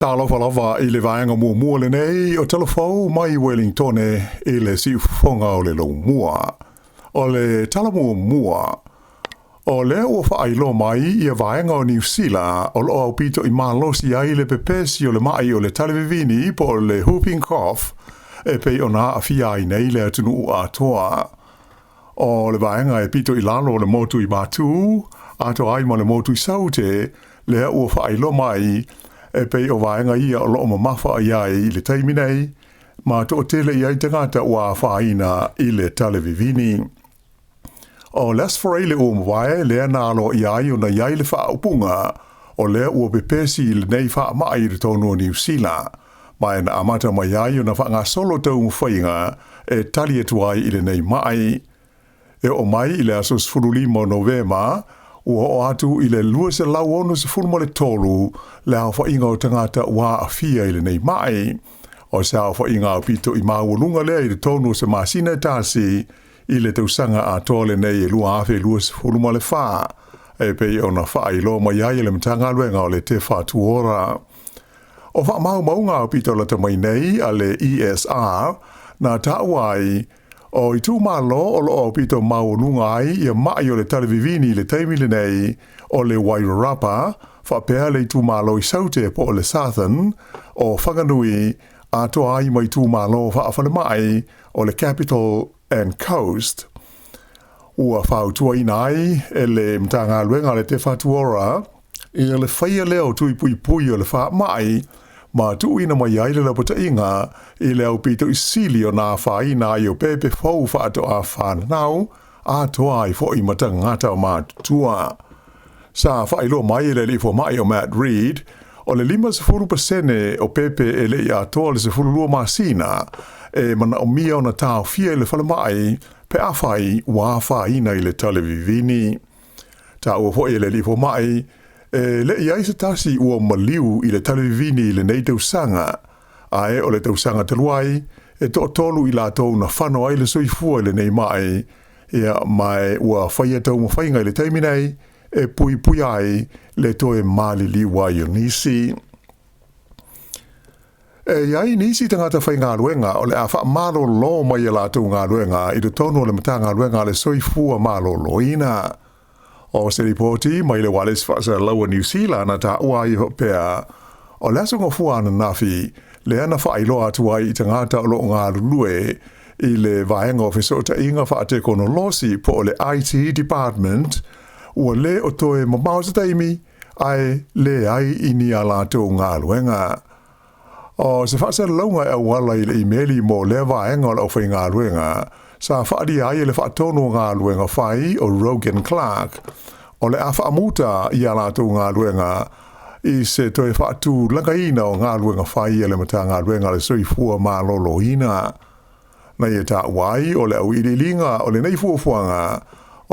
Tala Fou i le vaenga mua le nei o Tala Fou mai Wellington e le siufonga o le lo mua. O le tala mua. O le ua whailo mai i a vaenga o New Zealand o lo au pito i malosi ai le pepesi o le mai o le talevivini po le whooping cough e pei o na a fia i nei le atunu u atoa. O le vaenga e pito i lalo le motu i batu, ato ai ma le motu i saute, le ua whailo mai e pei o vaenga ia o loo mamafa i ai le taiminei, ma to o tele i ai tangata ua whaina i le talevivini. O les foreile o mwae lea nalo i ai o na iai le wha upunga o lea ua pepesi i le nei wha mai i tonu o New Zealand, ma e na amata mai ai o na wha ngā solo tau mwhainga e tali atu ai i le nei mai. E o mai i le asos furulimo Novema, ua o atu i le lua se lauano se fulmo le tolu le au whainga o tangata ua a fia i le nei mai. O se au whainga o pito i mawalunga lea i le tonu se masina tasi i le tausanga a tole nei e lua afe lua se fulmo le wha. E pei o na wha i lo mai ai le mtanga luenga o le te wha tuora. O wha maunga o pito la tamai nei a le ESR na tauai o i tū malo o lo o pito maununga ai i a mai o le talevivini le taimile nei o le Wairarapa, whapea le tū malo i saute po o le Southern o whanganui a toa ai mai tū malo whaafale mai o le Capital and Coast. Ua whautua inai e le mtanga luenga le te whatuora i le whaia leo tui pui o le wha mai ma tu ina mai ai le lapota inga i le au pito i sili o nā whaina i o pepe fau whaato a whanau a toa i fo i mata ngata o mātua. Sa whailo mai le li fo mai o Matt Reid, o le 5% o pepe e le i a toa le se fululua masina e mana o mia o na tau fia i le whala mai pe a whai ua whaina i le talevivini. Ta ua fo i le li fo mai le iai se tasi ua maliu i le talevivini i le nei tausanga, ae o le tausanga taluai, e to tolu i la tau na whano ai le soifua i le nei mai, ia mai ua whaia tau mawhainga i le taiminei, e pui ai le toe mali liwa i o nisi. E iai nisi tangata whai ngā luenga o le a wha malo lo mai i la tau ngā luenga i le tonu o le mata ngā luenga le soifua malo loina. O se ripoti mai le wales whaasa laua New Zealand na ta ua i hopea. O le aso ngofua ana nafi, le ana whaailoa atua i tangata o lo ngā lulue i le vaenga o fesota inga whaate kono losi po o le IT department, ua le o toe mamau sa taimi, ai le ai ini a lato ngā luenga. O se whaasa launga e wala i le imeli mo le vaenga o la whai ngā luenga, sa whaari ai le whaatono ngā luenga whai o Rogan Clark. O le a whaamuta i a lato ngā luenga i se toi whaatu langaina o ngā luenga whai e le mata ngā luenga le soifua mā lolo ina. Nei e tā wai o le au ililinga o le nei fuafuanga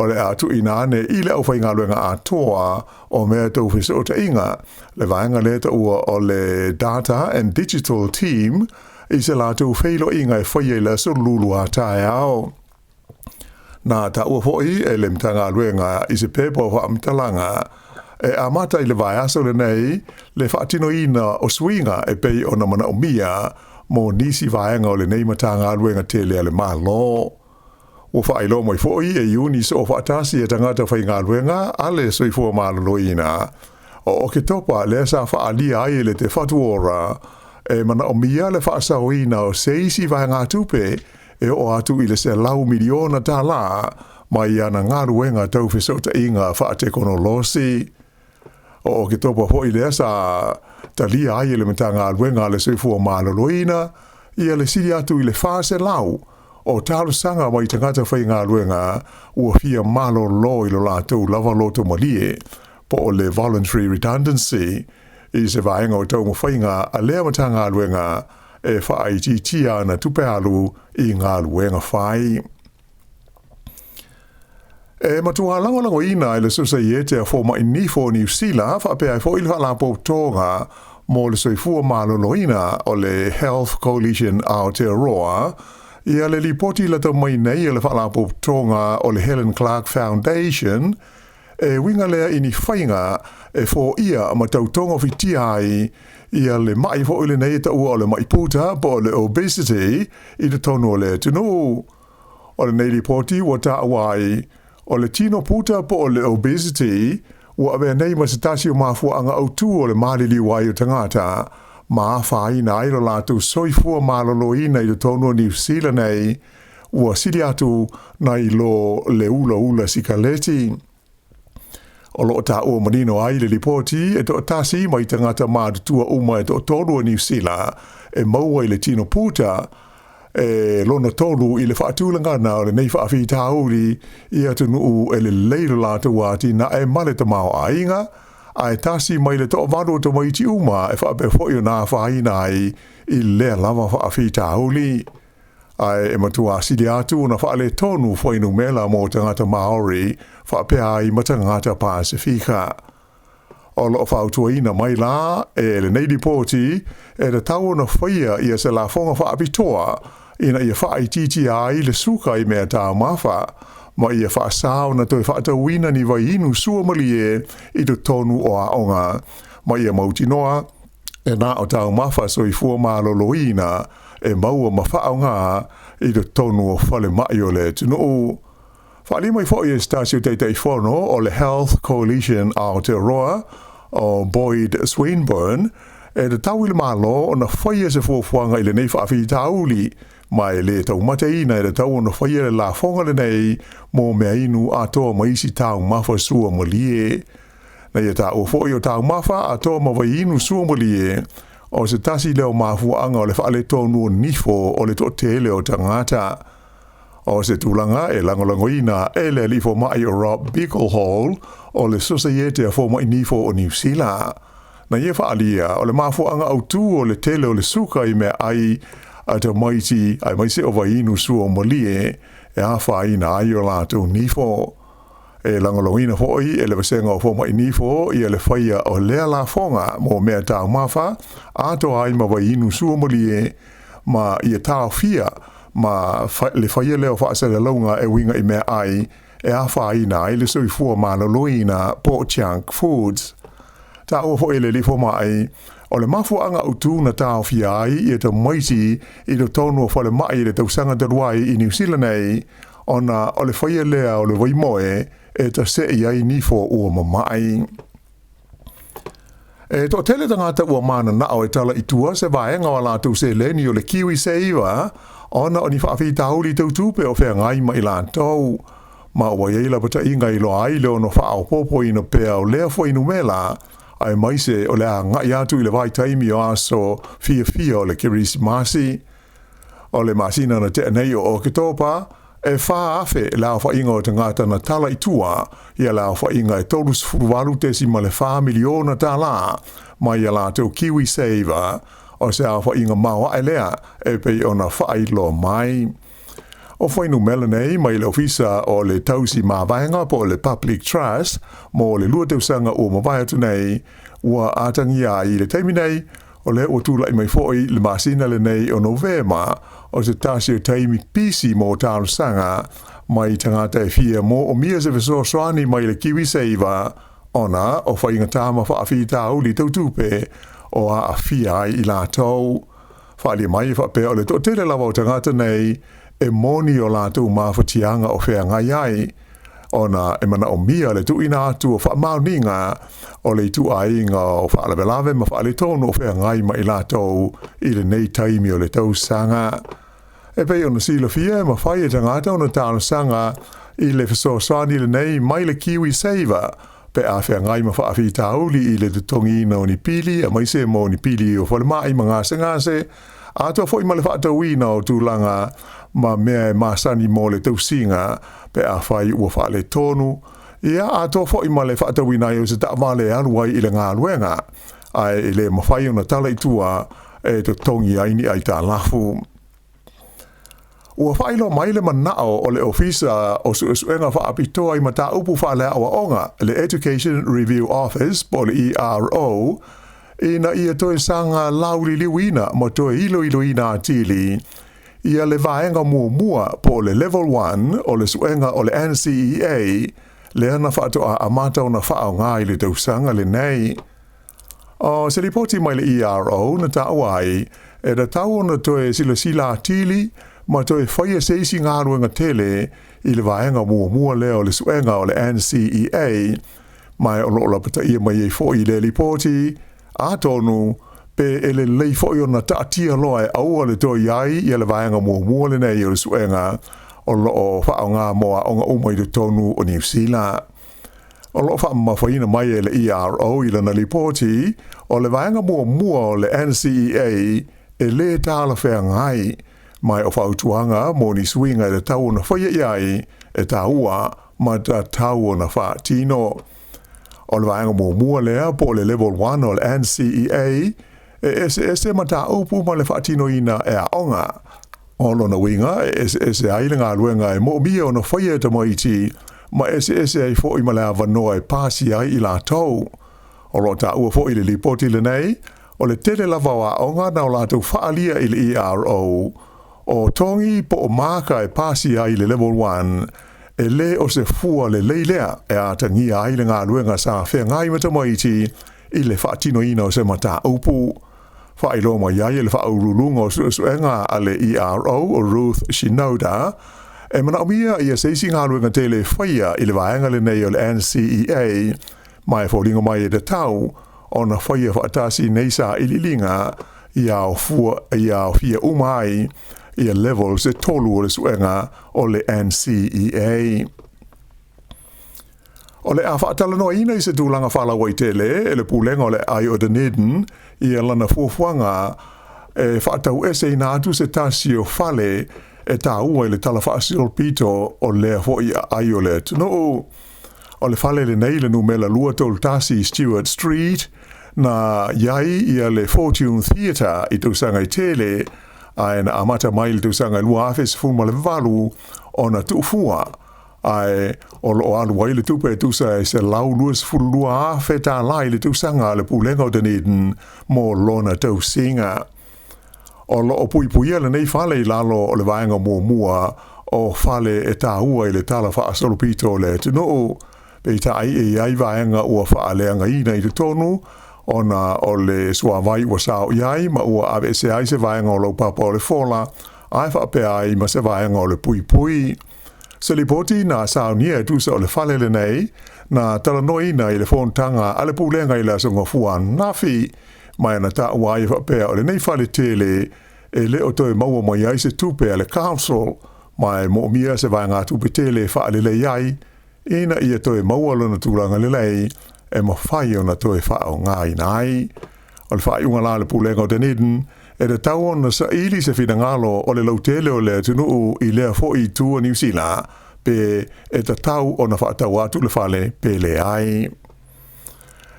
o le atu inane i le au whai ngā luenga a toa o mea tau whisota inga. Le vaenga leta ua o le Data and Digital Team i se lātou whailo inga e whaia i la surululu a tae ao. Nā ta ua hoi e le mtanga luenga i se pepo o whaamtalanga e amata i le vai aso le nei le whaatino ina o swinga e pei o na mana o mia mo nisi vaenga o le nei matanga luenga te lea le malo. Ua whailo mai hoi e iuni so o whaatasi e tangata whai ngā luenga ale soifua malolo ina. O ke topa le sa whaalia ai le te whatuora e mana o mia le whaasaoina o seisi vai ngā tupe e o atu i le se lau miliona tā la mai ana ngā ruenga tau whisota inga whaate kono losi. O ke topa hoi le sa talia ai le mata ngā ruenga le soifua maloloina i le siri atu i le whaase lau o tālu sanga mai tangata whai ngā ruenga ua fia malolo i lo lātou lava loto malie po o le voluntary redundancy i se vaenga o tau mwhainga a lea mata ngā luenga e whaaitia na tupe alu i ngā luenga whai. E matua lango ina i le Societe a Forma Inifo New Zealand whaapea i fo ilha la tonga mo le soifua maloloina o le Health Coalition Aotearoa i a le lipoti la tau mai nei le wha la tonga o le Helen Clark Foundation winga lea ini whainga fo ia ma tautonga whitia ai ia le mai fo ile nei ta ua o le mai puta po le obesity i te tonu o le tunu. O le nei ripoti wa ta awai o le tino puta po o le obesity ua avea nei ma se tasi o mafuanga au tu o le malili wai o tangata ma whai na iro latu soifua maloloina i te tonu o New Zealand nei ua siri atu na i lo le ula sikaleti. O lo ta o manino ai le ripoti e to tasi mai tangata mātua uma e to tonu o New Zealand e maua i le tino puta e lona tonu i le whaatulanga o le nei whaafi tauri i atu nuu e le leiro lata wati na e male ta mao ainga a e tasi mai le to vado to mai ti uma e whaape foio na whaina ai i le lava whaafi tauri. Ai e matua sidi atu na whaale tonu whainu mela mo tangata Maori whaapea ai matangata Pasifika. O lo whautuaina mai la e le nei ripoti e le tau na whaia ia se la whonga whaapitoa ina ia whaaititi ai le suka i mea tā mawha ma ia whaasao na toi whaatawina ni vai inu sua malie i te tonu o aonga ma ia mautinoa e na o tau mawha so i fua maloloina e maua mawhaonga i te tonu o whale mai o le tunu. Whaali mai fo i e stasio teitei whono o le Health Coalition Aotearoa o Boyd Swinburne e te tau i le malo o na whaia se fuafuanga i le nei whaafi tauli mai le tau mateina e le tau o na whaia le la whonga le nei mō mea inu atoa maisi tau mawha sua malie. Na ia tau fo i o tau mawha atoa mawai inu sua malie o se tasi leo mafuanga o le whaale tonu o nifo o le totele o tangata. O se tūlanga e langolangoina e le lifo mai o Rob Bicklehall o le Societe a Fōmai Nifo o New Zealand. Na ia whaalia o le mafuanga au tū o le tele o le suka i mea ai a te maiti ai maise o vainu sua o malie e a whaina ai o lātou nifo. E langolangoina hoi e le vasenga o Fōmai Nifo i le whaia o lea la whonga mō mea tāu mawha a to ai ma vainu sua malie ma ia tāu fia ma le whaia leo whaasere launga e winga i mea ai e a whaina ai le soifua maloloina po junk foods. Ta ua fo ele li fo mai o le mafuanga utu na tau fia ai i te maiti i te tonu o whale mai le tausanga taruai i New Zealand nei ona o le whaia lea o le waimoe e ta se i ai nifo ua mamai. E to tele tangata ua mana na o e tala i tua se vaenga o la tu se leni o le kiwi se iwa ona o ni whaafi tauli tau tupe o whea ngai mai lātou. Ma ua yeila pata inga i lo ai leo no whaao popo ina pea o lea fo inu mela ai maise o lea ngai atu i le vai taimi o aso fia o le Kirisimasi. O le masina na te anei o Oketopa e wha afe lao wha inga o te ngata na tala i tua ia lao wha inga e tolus furuwalu tesi ma le 4 miliona tala ma ia lātou kiwi saver o se a wha inga maua e lea e pei ona whailo mai. O whainu melanei mai le ofisa o le tausi mawaenga po le Public Trust mo le lua teusanga o mawai atu nei ua atangia i le teimi nei o le o tūla i mai foi le masina le nei o Novema o se tasi o teimi pisi mo tālu sanga mai tangata e fia mo o mia se veso soani mai le kiwi saver ona o whainga tāma whaafi tāuli tautupe o a fia i lātou. Whaali mai whape o le to tele lawa o tangata nei e moni o lātou mawhatianga o whea ngai ai. Ona e mana o mia le tu ina atu o whaamauninga o le tu ainga o whaalawelawe ma whaale tonu o whea ngai mai lātou i le nei taimi o le tau sanga. E pei ona sila fia ma whai e tangata o na tāna sanga i le whasosani le nei mai le kiwi saver pe a whea ngai ma whaafi tauli i le tutongi ina o ni pili a maise mo ni pili o whale mai ma ngase a toa fo i ma le whaatawina o tūlanga ma mea e masani mo le tausinga pe a whai ua whaale tonu ia a toa fo i ma le whaatawina i o se ta wale aluai i le ngā luenga ai i le mawhai o na tala i tua e tutongi aini ai Tala Fou. Ua whailo mai le manao o le ofisa o suenga whaapitoa i mata upu whaale awa onga le Education Review Office po le ERO ina ia toe sanga lauri liwina mo toe ilo ina atili ia le vaenga mua po le Level 1 o le suenga o le NCEA lea na whaatua a mātau na whaau ngā i le tausanga le nei. O se ripoti mai le ERO na tau ai, e da tau na toe sila tili, ma toe whaia seisi ngā ruenga tele i le vaenga mua leo le suenga o le NCEA, mai o loola pata ia mai e fo i le ripoti, a tonu, pe ele lei fo i o na taatia loa e aua le toi iai i le vaenga mua le nei o le suenga, o loo whaau ngā moa o ngā umai le tonu o New Zealand. O loo wha mawhaina mai e le ERO i lana ripoti, o le vaenga mua o le NCEA e le tāla whea ngai, mai o whautuanga mo ni swinga e le tau na whaia iai e taua ma ta tau na wha tino. O le vaenga mua lea po le level 1 o le NCEA e ese ma ta upu ma le wha tino ina e a onga. O lona winga e ese aile ngā luenga e mo mia o na whaia e tamaiti ma ese ai fo i malea vanoa e pasi ai i la tau. O lo ta ua fo i le lipoti le nei, o le tele lava wa onga na o la tau whaalia i le ERO, o tongi po o maka e pasi ai le level 1, e le o se fua le leilea e a tangia ai le ngā luenga sa whea ngai matamaiti i le whaatino ina o se mata upu. Whailo ma iai le whaurulunga o suenga a le ERO o Ruth Shinoda, e mana omia ia seisi ngā luenga tele whaia i le vaenga le nei o le NCEA, mai fōringa mai e te tau, o na whaia whaatasi neisa i lilinga i au fia umai, i a level se tolu o le suenga o le NCEA. O le a whaatala noa ina i se tūlanga whalawai tele, e le pūlenga o le ai o Dunedin, i a lana fuafuanga, e whaatau ese i nā atu se tasi o whale, e tā ua i le tala whaasirol pito o lea hoi ai o le tunu. O le whale le nei le numela lua tol tasi Stewart Street, na iai i a le Fortune Theatre i tūsanga i tele, ai na amata mai le tūsanga lua awhes fuma le valu o na tūfua, ai o lo alu wai le tupe tūsa e se lau luas fulu lua awhe tā lai le tūsanga le pūlenga o Dunedin mo lona tausinga. O lo puipuia le nei whale i lalo o le vaenga mua o whale e tā ua i le tala whaasolopito le tunu, pe ta ai e ai vaenga ua whaaleanga ina i te tonu, ona o le suawai ua sao iai, ma ua ave se ai se vaenga o lo papa o le fola, ai whaape ai ma se vaenga o le puipui. Se li poti na sao nia e tusa o le whale le nei, na talanoina i le fontanga ale pūlenga i la songa fua nafi, mai na ta wai whapea o le nei whale tele, e le o toi maua mai ai se tupe a le council, mai mo mia se vaenga tupe tele whaale le iai, ina ia toi maua lona tūranga le lei, e ma whai o na toi whao ngai nai. O le whai unga la le pūlenga o Dunedin, e le tau na sa ili se whina ngalo o le lautele o le tunuu i lea fo i tua New Zealand, pe e ta tau o na whaatau atu le whale pe le ai.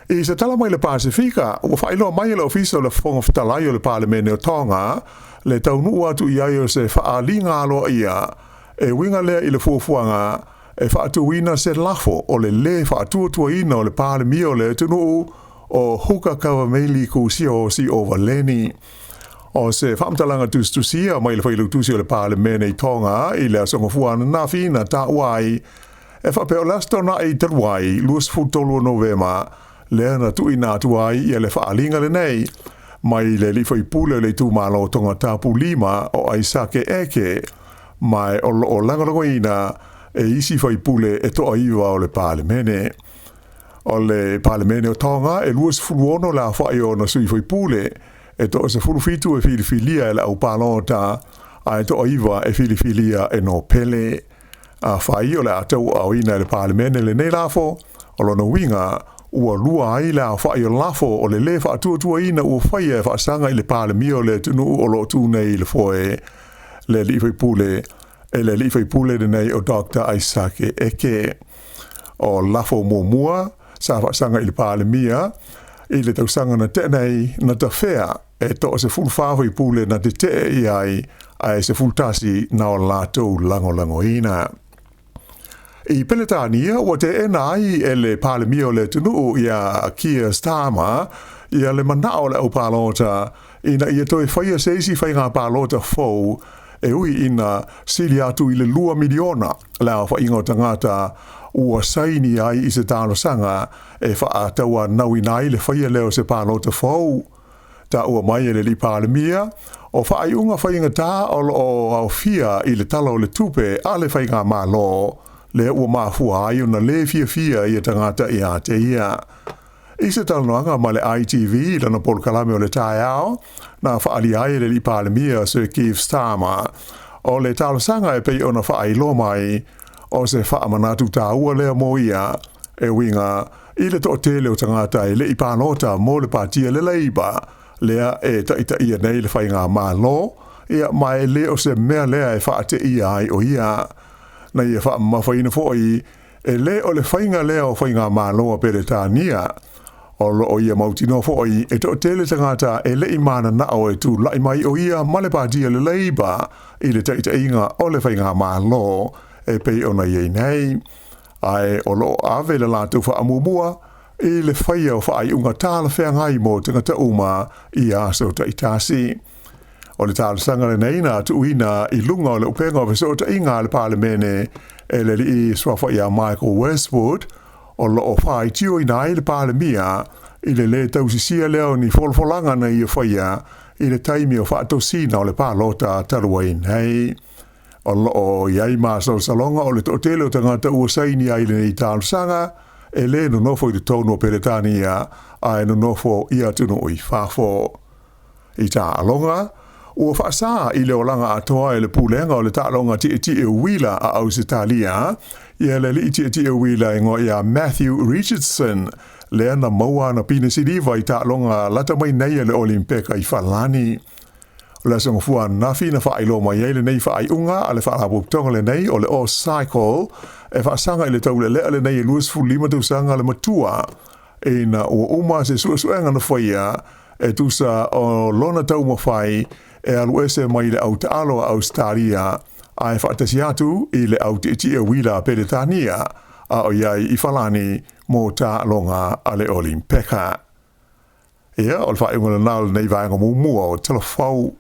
I se tala mai le Pasifika, ua whailoa mai le ofisa o le whonga whatalai o le Parlemene o Tonga, le tau nuu atu i ai o se whaalinga aloa ia, e winga lea i le fuafuanga, e whaatuina se lafo o le whaatuatua ina o le Parlemia o le tunuu o huka kawa meili kusia o si o valeni. O se whamtalanga tustusia mai le whailu tusi o le Parlemene i Tonga, i le asonga fuana na fina ta wai, e whapeo lasto na i taruai, luas futolu o Novema, lea na tui nā tuai i le whaalinga le nei, mai le li whai pule le tūmalo tonga tapu lima o aisake eke, mai o langalangoina e isi whai pule e toa iwa o le Parlemene. O le Parlemene o Tonga e luas fuluono la whai o na sui whai pule, e toa se fulufitu e filifilia e la au palota, a e toa iwa e filifilia e no pele. A whai o le atau au ina le Parlemene le nei lafo, o lona winga, ua lua ai la whai o lafo o le whaatua ina ua whai e whaasanga i le Parlemia o le tunu o lo tūne i le foe, le li whai pule, e le li whai pule de nei o Dr. Aisake Eke. O lafo mua, sa whaasanga i le Parlemia, i le tausanga na tenei na ta whea, e toa se fulu whawhai pule na te te i ai se fulu tasi na o lātou lango ina. I Peletania, ua te ena ai e le Parlemia o le tunuu ia Keir Starmer, ia le manao le au palota, ina ia toi whaia seisi whai ngā palota fau, e ui ina sili atu i le 2 miliona, la wha ingo tangata ua saini ai i se talo sanga e wha taua naui nai le whaia leo se pālo te fau. Ta ua mai e le li pālemia, o wha ai unga whainga tā o au fia i le talo le tupe a le whainga mālo, le ua māfua ai una le fia i e tangata i a te ia. I se talanoanga ma le ITV lana polo kalame o le tae ao, na whaali ai le li pālemia se Keith Sāmoa, o le talo sanga e pei ona wha ai lo mai, o se wha manatu tā ua lea mo ia, e winga, i le to tele o tangata i le i pānota mo le pātia le leiba, lea e taita ia nei le whainga mālo, ia mai le o se mea lea e wha te ia ai o ia, na ia wha mawhaina fōi, e le o le whainga lea o whainga mālo a pere tānia, o lo o ia mautino fōi, e to tele tangata e le i mana na o e tu lai mai o ia ma le pātia le leiba, i le taita inga o le whainga mālo, e pei ona iei nei, ai o lo ave le lātou wha amumua, e le whaia o whaai unga tāla whea ngai mō tangata uma i aso ta itasi. O le tāla sanga le neina tu uina i lunga o le upenga o so ta inga le pālemene e le li i swafa ia Michael Westwood o lo o whaai tio ina i le pālemia i le tausisia leo ni folfolanga na i whaia i le taimi o whaatosina o le pālota tarua nei. O lo o iai māsau salonga o le tōtele o tangata ua saini ai le nei tāla sanga e le no nofo i te tono peretania a e no nofo i atuno i whafo. I tā alonga, ua whaasā i le olanga atoa e le pūlenga o le tālonga ti e wila a au se tālia, i e le li ti e wila e ngoi a Matthew Richardson, le ana maua na pina siriva i tālonga lata mai nei le Olimpeka i whalani. O le asanga fua nafi na whailo mai e le nei whaaiunga a le whaarapuptonga le nei o le o cycle, e whaasanga i le tau le lea le nei e luas fulima tausanga le matua, e na ua uma se suenga na whaia, e tusa o lona tau mawhai, e alu ese mai le au taalo a Australia, a e whaatasi atu i le au te wila peretania, a o iai i whalani mō tā longa a le Olimpeka. Ia, o le whaaiunga na nāle nei vāenga mumua o Tala Fou.